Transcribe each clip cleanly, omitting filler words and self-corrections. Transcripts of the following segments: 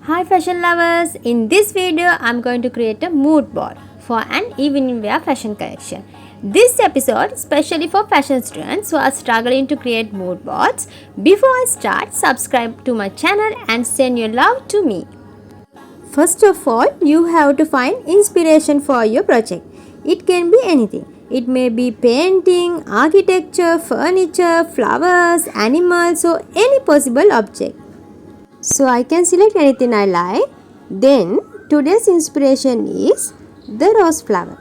Hi fashion lovers, in this video I'm going to create a mood board for an evening wear fashion collection. This episode is specially for fashion students who are struggling to create mood boards. Before I start, subscribe to my channel and send your love to me. First of all, you have to find inspiration for your project. It can be anything. It may be painting, architecture, furniture, flowers, animals or any possible object. So I can select anything I like. Then today's inspiration is the rose flower.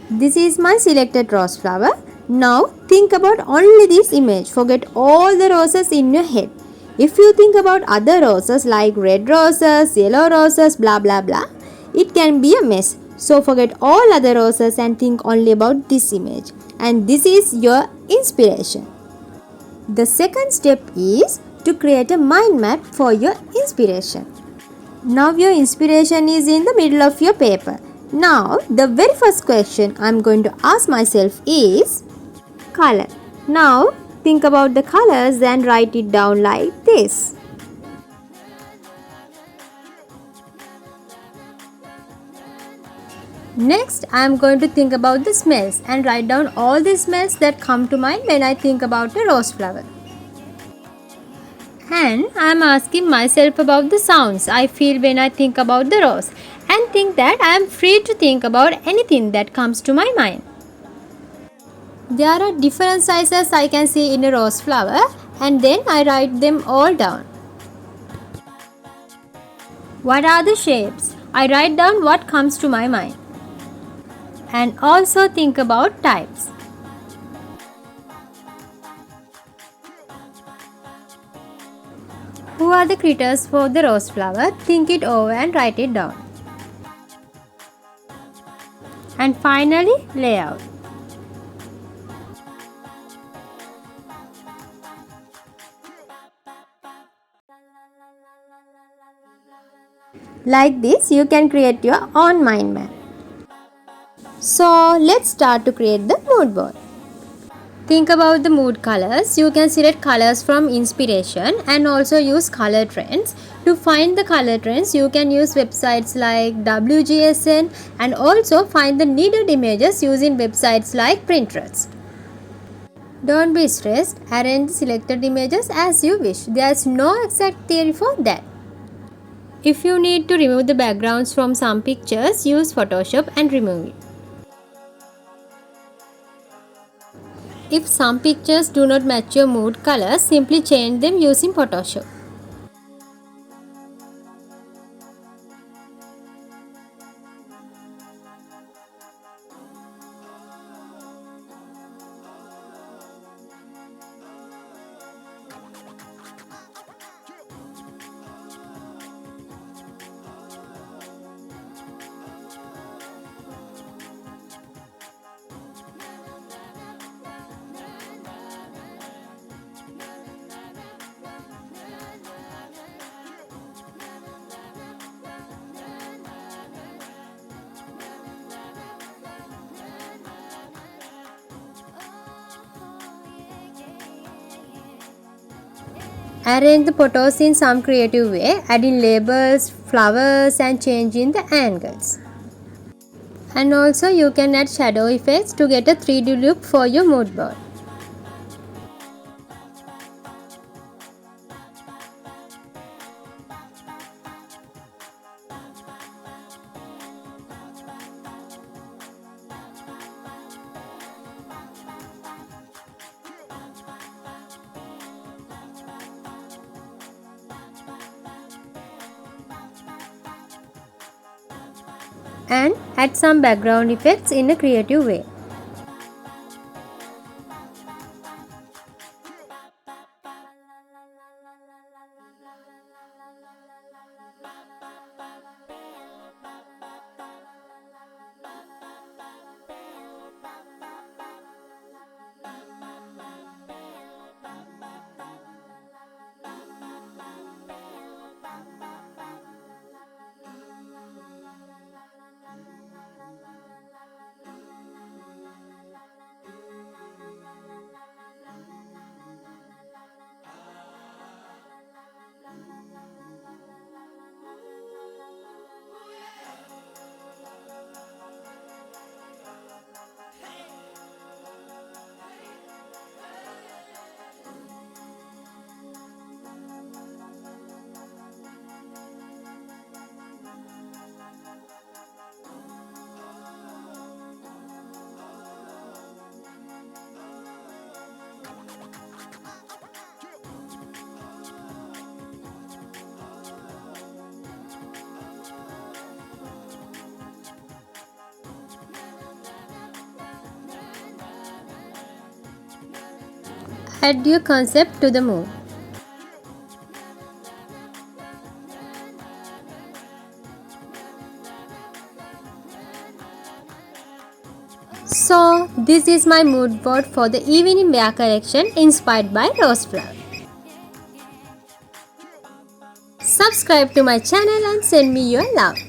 This is my selected rose flower. Now think about only this image. Forget all the roses in your head. If you think about other roses like red roses, yellow roses, blah blah blah, it can be a mess. So forget all other roses and think only about this image. And this is your inspiration. The second step is to create a mind map for your inspiration. Now your inspiration is in the middle of your paper. Now the very first question I'm going to ask myself is color. Now think about the colors and write it down like this. Next, I am going to think about the smells and write down all the smells that come to mind when I think about a rose flower. And I am asking myself about the sounds I feel when I think about the rose and think that I am free to think about anything that comes to my mind. There are different sizes I can see in a rose flower and then I write them all down. What are the shapes? I write down what comes to my mind. And also think about types. Who are the critters for the rose flower? Think it over and write it down. And finally, layout. Like this, you can create your own mind map. So, let's start to create the mood board. Think about the mood colors. You can select colors from inspiration and also use color trends. To find the color trends, you can use websites like WGSN and also find the needed images using websites like Pinterest. Don't be stressed, arrange the selected images as you wish. There is no exact theory for that. If you need to remove the backgrounds from some pictures, use Photoshop and remove it. If some pictures do not match your mood colors, simply change them using Photoshop. Arrange the photos in some creative way, adding labels, flowers and changing the angles. And also you can add shadow effects to get a 3D look for your mood board. And add some background effects in a creative way. Add your concept to the mood. So, this is my mood board for the evening wear collection inspired by rose flower. Subscribe to my channel and send me your love.